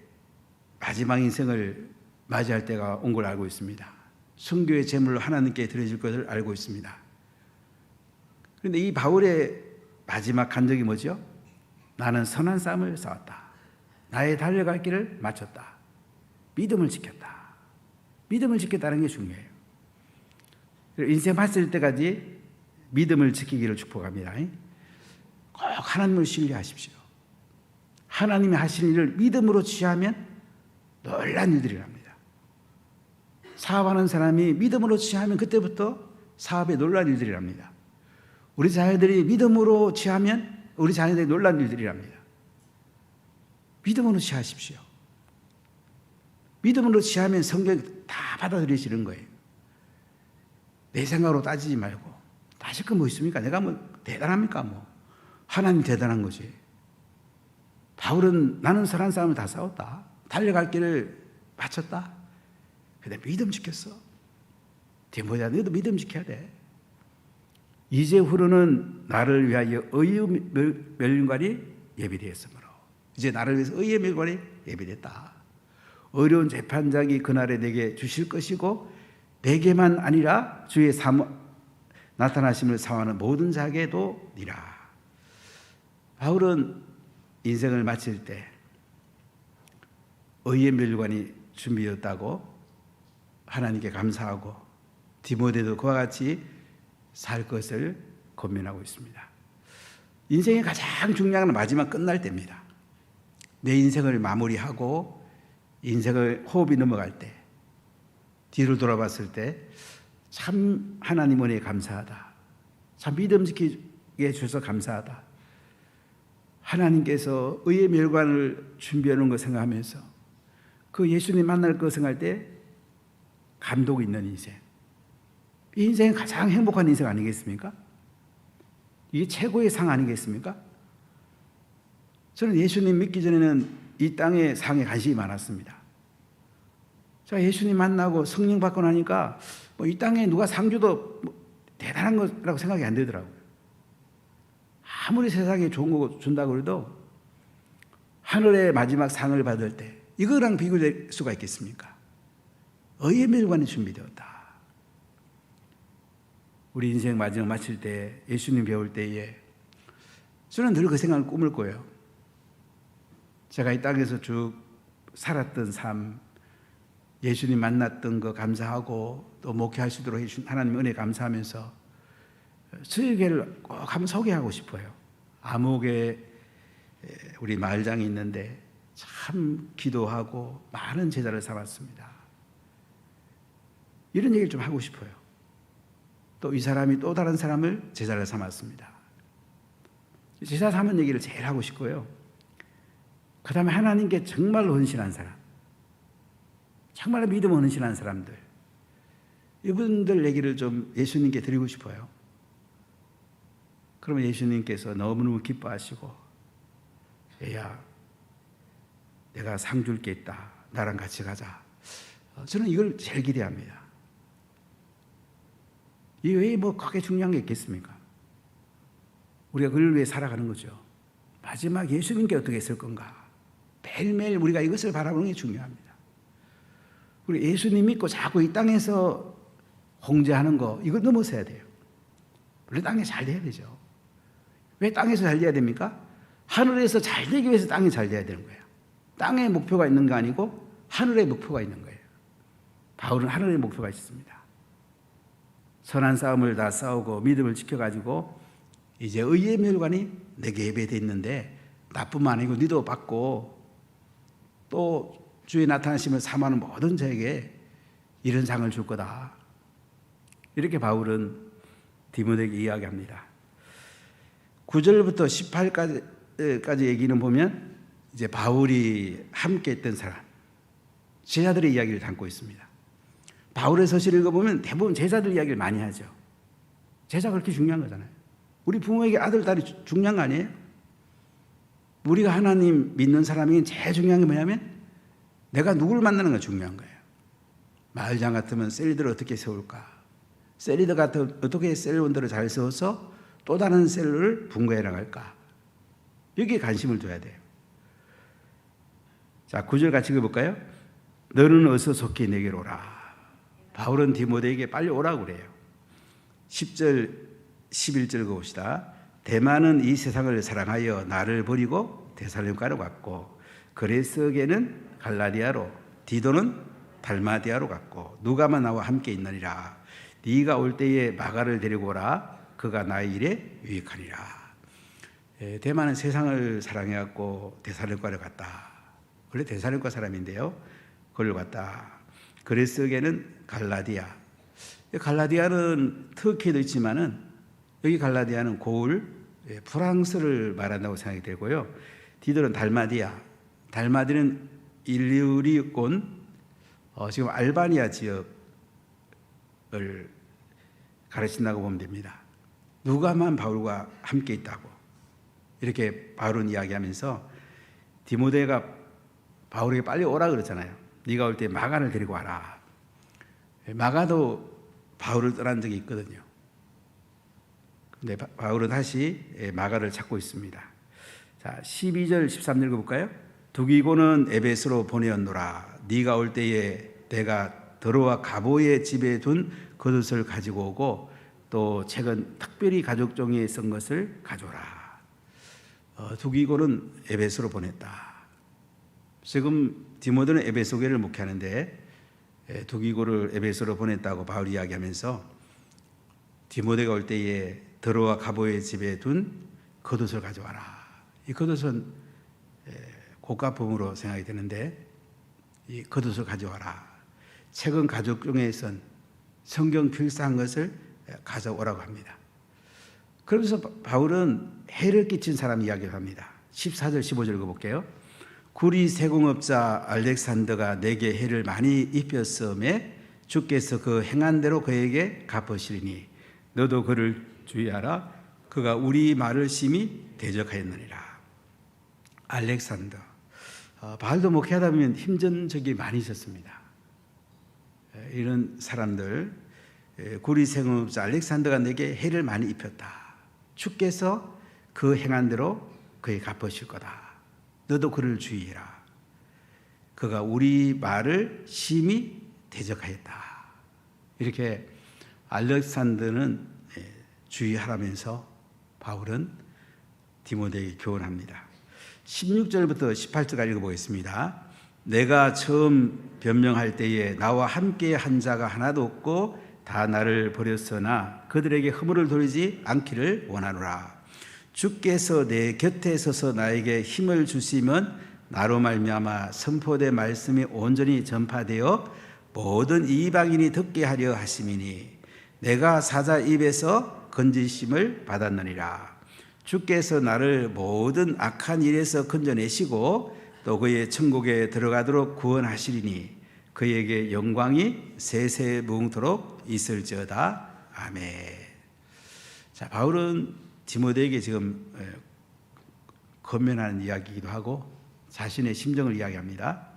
Speaker 3: 마지막 인생을 맞이할 때가 온 걸 알고 있습니다. 순교의 제물로 하나님께 드려질 것을 알고 있습니다. 그런데 이 바울의 마지막 간적이 뭐죠? 나는 선한 싸움을 싸웠다. 나의 달려갈 길을 마쳤다. 믿음을 지켰다. 믿음을 지켰다는 게 중요해요. 인생 마칠 때까지 믿음을 지키기를 축복합니다. 꼭 하나님을 신뢰하십시오. 하나님이 하시는 일을 믿음으로 취하면 놀란 일들이 납니다. 사업하는 사람이 믿음으로 취하면 그때부터 사업에 놀란 일들이 납니다. 우리 자녀들이 믿음으로 취하면 우리 자녀들이 놀란 일들이 납니다. 믿음으로 취하십시오. 믿음으로 취하면 성경이 다 받아들이시는 거예요. 내 생각으로 따지지 말고, 따질 거 뭐 있습니까? 내가 뭐 대단합니까? 뭐 하나님 대단한 거지. 바울은 나는 선한 싸움을 다 싸웠다. 달려갈 길을 마쳤다. 근데 믿음 지켰어. 디모데야, 너도 믿음 지켜야 돼. 이제후로는 나를 위하여 의의 멸관이 예비되었으므로, 이제 나를 위해서 의의 멸관이 예비됐다. 어려운 재판장이 그날에 내게 주실 것이고 내게만 아니라 주의 나타나심을 사모하는 모든 자에게도 니라. 바울은 인생을 마칠 때 의의 멸관이 준비되었다고 하나님께 감사하고 디모데도 그와 같이 살 것을 권면하고 있습니다. 인생의 가장 중요한 건 마지막 끝날 때입니다. 내 인생을 마무리하고 인생을 호흡이 넘어갈 때, 뒤를 돌아봤을 때 참 하나님 은혜에 감사하다, 참 믿음 지키게 해주셔서 감사하다, 하나님께서 의의 멸관을 준비해 놓은 거 생각하면서 그 예수님 만날 거 생각할 때 감동 있는 인생, 이 인생이 가장 행복한 인생 아니겠습니까? 이게 최고의 상 아니겠습니까? 저는 예수님 믿기 전에는 이 땅의 상에 관심이 많았습니다. 제가 예수님 만나고 성령 받고 나니까 이 땅에 누가 상 줘도 대단한 거라고 생각이 안 되더라고요. 아무리 세상에 좋은 거 준다고 해도 하늘의 마지막 상을 받을 때 이거랑 비교될 수가 있겠습니까? 의의 멸관이 준비되었다. 우리 인생 마지막 마칠 때, 예수님 배울 때에 저는 늘 그 생각을 꿈을 꿔요. 제가 이 땅에서 쭉 살았던 삶, 예수님 만났던 거 감사하고 또 목회할 수 있도록 해주신 하나님 은혜 감사하면서 수요일교회를 꼭 한번 소개하고 싶어요. 암흑에 우리 마을장이 있는데 참 기도하고 많은 제자를 삼았습니다. 이런 얘기를 좀 하고 싶어요. 또 이 사람이 또 다른 사람을 제자를 삼았습니다. 제자 삼은 얘기를 제일 하고 싶고요. 그 다음에 하나님께 정말로 헌신한 사람, 정말로 믿음 헌신한 사람들, 이분들 얘기를 좀 예수님께 드리고 싶어요. 그러면 예수님께서 너무너무 기뻐하시고, 얘야, 내가 상 줄 게 있다, 나랑 같이 가자. 저는 이걸 제일 기대합니다. 이 외에 뭐 크게 중요한 게 있겠습니까? 우리가 그를 위해 살아가는 거죠. 마지막 예수님께 어떻게 했을 건가? 매일매일 우리가 이것을 바라보는 게 중요합니다. 우리 예수님 믿고 자꾸 이 땅에서 홍제하는 거, 이거 넘어서야 돼요. 원래 땅에 잘 돼야 되죠. 왜 땅에서 잘 돼야 됩니까? 하늘에서 잘 되기 위해서 땅에 잘 돼야 되는 거예요. 땅에 목표가 있는 거 아니고 하늘에 목표가 있는 거예요. 바울은 하늘에 목표가 있습니다. 선한 싸움을 다 싸우고 믿음을 지켜가지고 이제 의의 멸관이 내게 예배되어 있는데 나뿐만 아니고 너도 받고 또 주의 나타나심을 사모하는 모든 자에게 이런 상을 줄 거다. 이렇게 바울은 디모데에게 이야기합니다. 9절부터 18까지 얘기는 보면 이제 바울이 함께 했던 사람, 제자들의 이야기를 담고 있습니다. 바울의 서신을 읽어보면 대부분 제자들 이야기를 많이 하죠. 제자가 그렇게 중요한 거잖아요. 우리 부모에게 아들, 딸이 중요한 거 아니에요? 우리가 하나님 믿는 사람에게 제일 중요한 게 뭐냐면 내가 누구를 만나는 게 중요한 거예요. 마을장 같으면 셀리더를 어떻게 세울까? 셀리더 같으면 어떻게 셀원들을 잘 세워서 또 다른 셀을 분과해 나갈까? 여기에 관심을 둬야 돼요. 자, 9절 같이 읽어볼까요? 너는 어서 속히 내게로 오라. 바울은 디모데에게 빨리 오라고 그래요. 10절, 11절 봅시다. 대만은 이 세상을 사랑하여 나를 버리고 데살로니가로 갔고, 그레스게는 갈라디아로, 디도는 달마디아로 갔고, 누가만 나와 함께 있느니라. 네가 올 때에 마가를 데리고 오라. 그가 나의 일에 유익하니라. 대만은 세상을 사랑해갖고 데살로니가를 갔다. 원래 데살로니가 사람인데요, 그걸 갔다. 그레스게는 갈라디아. 갈라디아는 터키에도 있지만은 여기 갈라디아는 고을 프랑스를 말한다고 생각이 되고요. 디도는 달마디아. 달마디는 일리리온 지금 알바니아 지역을 가르친다고 보면 됩니다. 누가만 바울과 함께 있다고 이렇게 바울은 이야기하면서 디모데가 바울에게 빨리 오라 그러잖아요. 네가 올 때 마가를 데리고 와라. 마가도 바울을 떠난 적이 있거든요. 근데 바울은 다시 마가를 찾고 있습니다. 자, 12절 13절 읽어볼까요? 두기고는 에베소로 보내었노라. 네가 올 때에 내가 더로와 가보의 집에 둔 겉옷을 가지고 오고 또 최근 특별히 가족 종이에 쓴 것을 가져오라. 두기고는 에베소로 보냈다. 지금 디모데는 에베소 교회를 목회하는데 두기고를 에베소로 보냈다고 바울이 이야기하면서 디모데가 올 때에 더로와 가보의 집에 둔 겉옷을 가져와라. 이 겉옷은 고가품으로 생각이 되는데 이 겉옷을 가져와라. 최근 가족 중에 쓴 성경 필사한 것을 가져오라고 합니다. 그러면서 바울은 해를 끼친 사람 이야기를 합니다. 14절 15절 읽어볼게요. 구리 세공업자 알렉산더가 내게 해를 많이 입혔음에 주께서 그 행한 대로 그에게 갚으시리니 너도 그를 주의하라. 그가 우리 말을 심히 대적하였느니라. 알렉산더. 바울도 목회하다 보면 힘든 적이 많이 있었습니다. 이런 사람들, 구리 세공업자 알렉산더가 내게 해를 많이 입혔다. 주께서 그 행한 대로 그에게 갚으실 거다. 너도 그를 주의해라. 그가 우리 말을 심히 대적하였다. 이렇게 알렉산더는 주의하라면서 바울은 디모데에게 교훈합니다. 16절부터 18절까지 읽어보겠습니다. 내가 처음 변명할 때에 나와 함께 한 자가 하나도 없고 다 나를 버렸으나 그들에게 허물을 돌리지 않기를 원하노라. 주께서 내 곁에 서서 나에게 힘을 주시면 나로 말미암아 선포된 말씀이 온전히 전파되어 모든 이방인이 듣게 하려 하심이니 내가 사자 입에서 건지심을 받았느니라. 주께서 나를 모든 악한 일에서 건져내시고 또 그의 천국에 들어가도록 구원하시리니 그에게 영광이 세세무궁토록 있을지어다. 아멘. 자, 바울은 디모데에게 지금 권면하는 이야기이기도 하고 자신의 심정을 이야기합니다.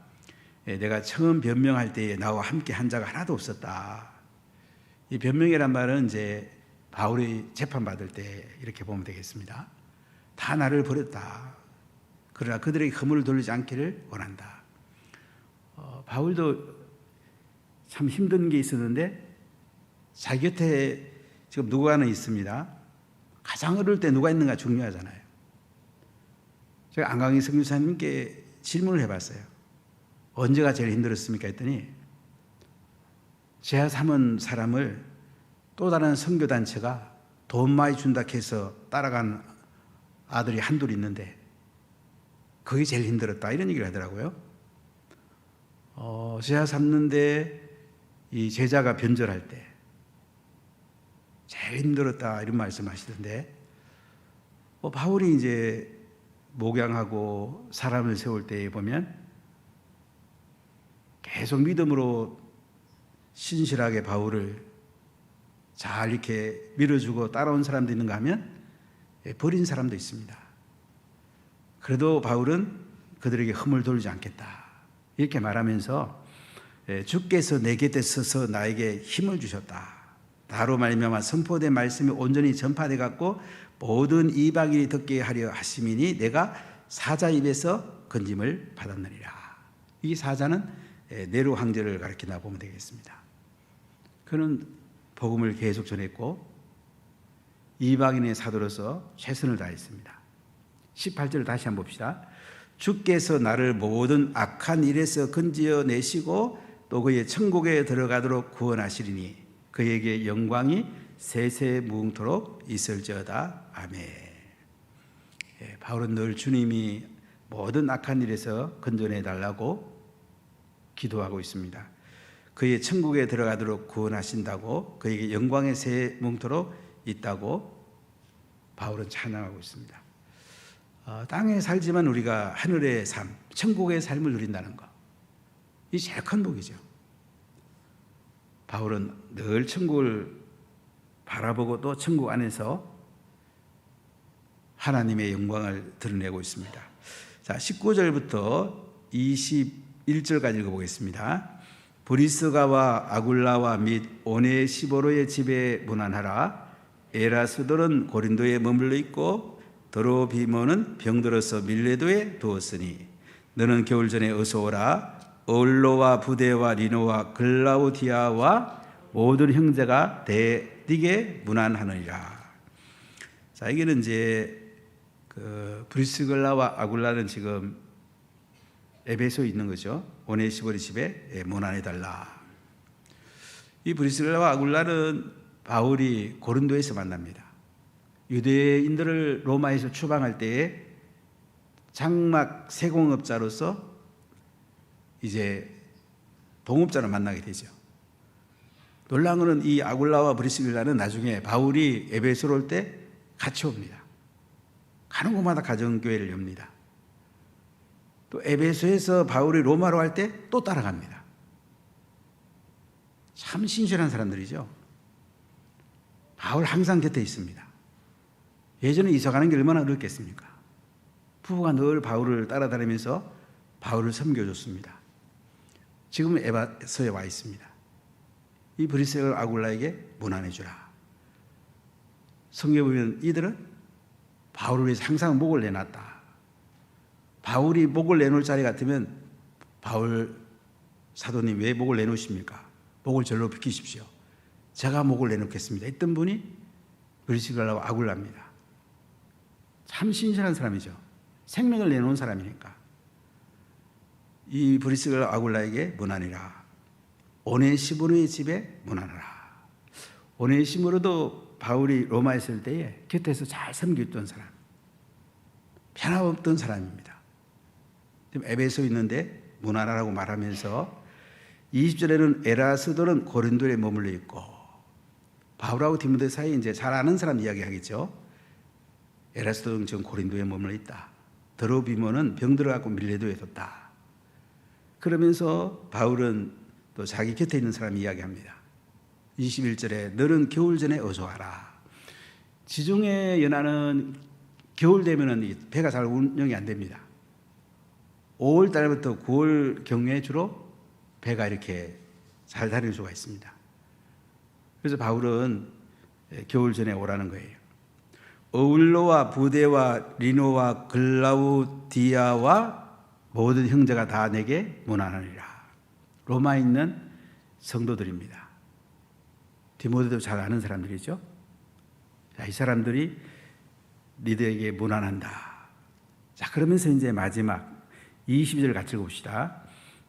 Speaker 3: 내가 처음 변명할 때에 나와 함께 한 자가 하나도 없었다. 이 변명이란 말은 이제 바울이 재판받을 때 이렇게 보면 되겠습니다. 다 나를 버렸다. 그러나 그들에게 허물을 돌리지 않기를 원한다. 바울도 참 힘든 게 있었는데 자기 곁에 지금 누구가는 있습니다. 가장 어릴 때 누가 있는가 중요하잖아요. 제가 안강희 선교사님께 질문을 해봤어요. 언제가 제일 힘들었습니까? 했더니 제가 삼은 사람을 또 다른 선교단체가 돈 많이 준다 해서 따라간 아들이 한둘 있는데 그게 제일 힘들었다 이런 얘기를 하더라고요. 제가 삼는데 이 제자가 변절할 때 제일 힘들었다 이런 말씀하시던데 바울이 이제 목양하고 사람을 세울 때 보면 계속 믿음으로 신실하게 바울을 잘 이렇게 밀어주고 따라온 사람도 있는가 하면 버린 사람도 있습니다. 그래도 바울은 그들에게 흠을 돌리지 않겠다 이렇게 말하면서 주께서 내 곁에 서서 나에게 힘을 주셨다. 나로 말미암아 선포된 말씀이 온전히 전파돼 갖고 모든 이방인이 듣게 하려 하심이니 내가 사자 입에서 건짐을 받았느니라. 이 사자는 네로 황제를 가리킨다 보면 되겠습니다. 그는 복음을 계속 전했고 이방인의 사도로서 최선을 다했습니다. 18절을 다시 한번 봅시다. 주께서 나를 모든 악한 일에서 건지어 내시고 또 그의 천국에 들어가도록 구원하시리니 그에게 영광이 세세무궁토록 있을지어다. 아멘. 바울은 늘 주님이 모든 악한 일에서 건져내 달라고 기도하고 있습니다. 그의 천국에 들어가도록 구원하신다고 그에게 영광의 세무궁토록 있다고 바울은 찬양하고 있습니다. 땅에 살지만 우리가 하늘의 삶, 천국의 삶을 누린다는 것, 이 제일 큰 복이죠. 바울은 늘 천국을 바라보고 또 천국 안에서 하나님의 영광을 드러내고 있습니다. 자, 19절부터 21절까지 읽어보겠습니다. 브리스가와 아굴라와 및 오네시보로의 집에 문안하라. 에라스도는 고린도에 머물러 있고 드로비모는 병들어서 밀레도에 두었으니 너는 겨울 전에 어서 오라. 어울로와 부데와 리노와 글라우디아와 모든 형제가 네게 문안하느니라. 자, 여기는 이제 그 브리스글라와 아굴라는 지금 에베소에 있는 거죠. 오네시보리 집에 문안해 달라. 이 브리스글라와 아굴라는 바울이 고린도에서 만납니다. 유대인들을 로마에서 추방할 때에 장막 세공업자로서 이제 동업자를 만나게 되죠. 놀라운 것은 이 아굴라와 브리스길라는 나중에 바울이 에베소로 올 때 같이 옵니다. 가는 곳마다 가정교회를 엽니다. 또 에베소에서 바울이 로마로 할 때 또 따라갑니다. 참 신실한 사람들이죠. 바울 항상 곁에 있습니다. 예전에 이사 가는 게 얼마나 어렵겠습니까? 부부가 늘 바울을 따라다니면서 바울을 섬겨줬습니다. 지금은 에베소에 와 있습니다. 이 브리스가 아굴라에게 문안해 주라. 성경에 보면 이들은 바울을 위해서 항상 목을 내놨다. 바울이 목을 내놓을 자리 같으면 바울 사도님 왜 목을 내놓으십니까? 목을 절로 비키십시오. 제가 목을 내놓겠습니다. 했던 분이 브리스가와 아굴라입니다. 참 신실한 사람이죠. 생명을 내놓은 사람이니까. 이 브리스가 아굴라에게 문안이라. 오네시모로의 집에 문안하라. 오네시모로도 바울이 로마에 있을 때에 곁에서 잘 섬겼던 사람, 변함없던 사람입니다. 지금 에베소에 있는데 문안하라고 말하면서 20절에는 에라스도는 고린도에 머물러 있고, 바울하고 디모데 사이에 이제 잘 아는 사람 이야기하겠죠. 에라스도는 지금 고린도에 머물러 있다. 드로비모는 병들어갖고 밀레도에 뒀다. 그러면서 바울은 또 자기 곁에 있는 사람 이야기합니다. 21절에 너는 겨울 전에 어서 와라. 지중해 연안은 겨울 되면은 배가 잘 운영이 안 됩니다. 5월 달부터 9월 경에 주로 배가 이렇게 잘 다닐 수가 있습니다. 그래서 바울은 겨울 전에 오라는 거예요. 어울로와 부데와 리노와 글라우디아와 모든 형제가 다 내게 문안하니라. 로마에 있는 성도들입니다. 디모데도 잘 아는 사람들이죠. 자, 이 사람들이 니들에게 문안한다. 자, 그러면서 이제 마지막 20절 같이 봅시다.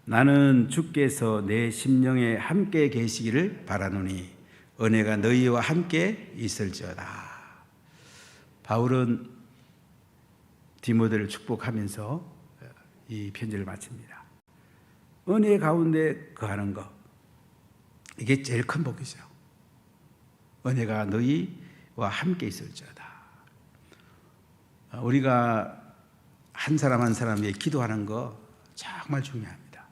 Speaker 3: 나는 주께서 내 심령에 함께 계시기를 바라노니 은혜가 너희와 함께 있을지어다. 바울은 디모데를 축복하면서 이 편지를 마칩니다. 은혜 가운데 거하는 것, 이게 제일 큰 복이죠. 은혜가 너희와 함께 있을지어다. 우리가 한 사람 한 사람 위해 기도하는 거 정말 중요합니다.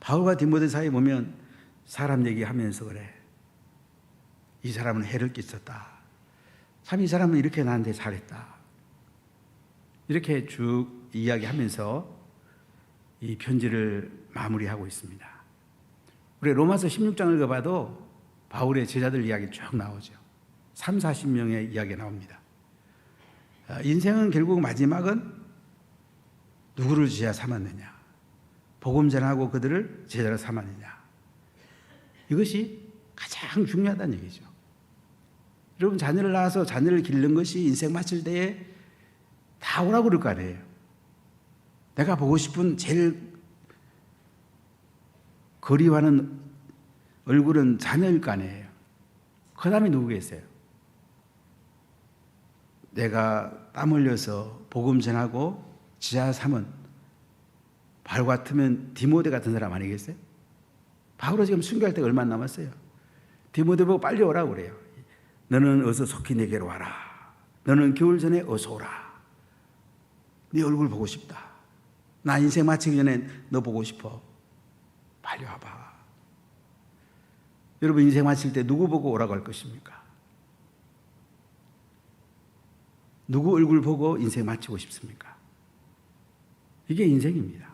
Speaker 3: 바울과 디모데 사이에 보면 사람 얘기하면서 그래. 이 사람은 해를 끼쳤다. 참 이 사람은 이렇게 나한테 잘했다. 이렇게 쭉 이야기하면서 이 편지를 마무리하고 있습니다. 우리 로마서 16장을 읽어봐도 바울의 제자들 이야기 쭉 나오죠. 3, 40명의 이야기가 나옵니다. 인생은 결국 마지막은 누구를 제자 삼았느냐, 복음 전하고 그들을 제자로 삼았느냐, 이것이 가장 중요하다는 얘기죠. 여러분, 자녀를 낳아서 자녀를 기르는 것이 인생 마칠 때에 다 오라고 그럴 거 아니에요. 내가 보고 싶은 제일 그리워하는 얼굴은 자녀일 거 아니에요. 그 다음에 누구겠어요? 내가 땀 흘려서 복음 전하고 지하 삼은 바울 같으면 디모데 같은 사람 아니겠어요? 바울은 지금 순교할 때가 얼마 안 남았어요. 디모데 보고 빨리 오라고 그래요. 너는 어서 속히 내게로 와라. 너는 겨울 전에 어서 오라. 네 얼굴 보고 싶다. 나 인생 마치기 전에 너 보고 싶어. 빨리 와봐. 여러분, 인생 마칠 때 누구 보고 오라고 할 것입니까? 누구 얼굴 보고 인생 마치고 싶습니까? 이게 인생입니다.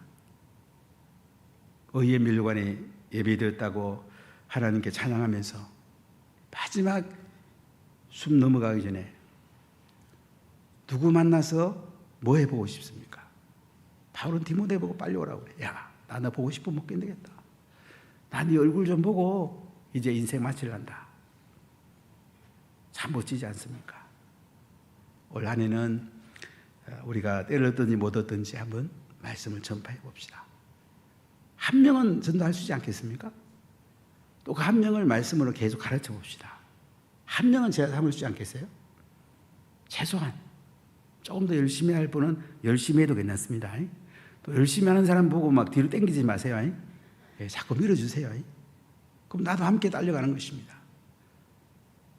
Speaker 3: 의의 멸관에 예배드렸다고 하나님께 찬양하면서 마지막 숨 넘어가기 전에 누구 만나서 뭐 해보고 싶습니까? 바울은 디모데 보고 빨리 오라고 그래. 야, 나 너 보고 싶으면 못 견디겠다. 나 네 얼굴 좀 보고 이제 인생 마칠란다. 참 멋지지 않습니까? 올 한 해는 우리가 때를 얻든지 못 얻든지 한번 말씀을 전파해 봅시다. 한 명은 전도할 수 있지 않겠습니까? 또 그 한 명을 말씀으로 계속 가르쳐 봅시다. 한 명은 제가 삼을 수 있지 않겠어요? 최소한 조금 더 열심히 할 분은 열심히 해도 괜찮습니다. 또 열심히 하는 사람 보고 막 뒤로 당기지 마세요. 자꾸 밀어주세요. 그럼 나도 함께 달려가는 것입니다.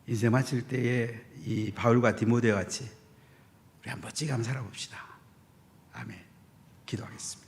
Speaker 3: 인생 마칠 때에 이 바울과 디모데와 같이 우리 한번 멋지게 한번 살아봅시다. 아멘. 기도하겠습니다.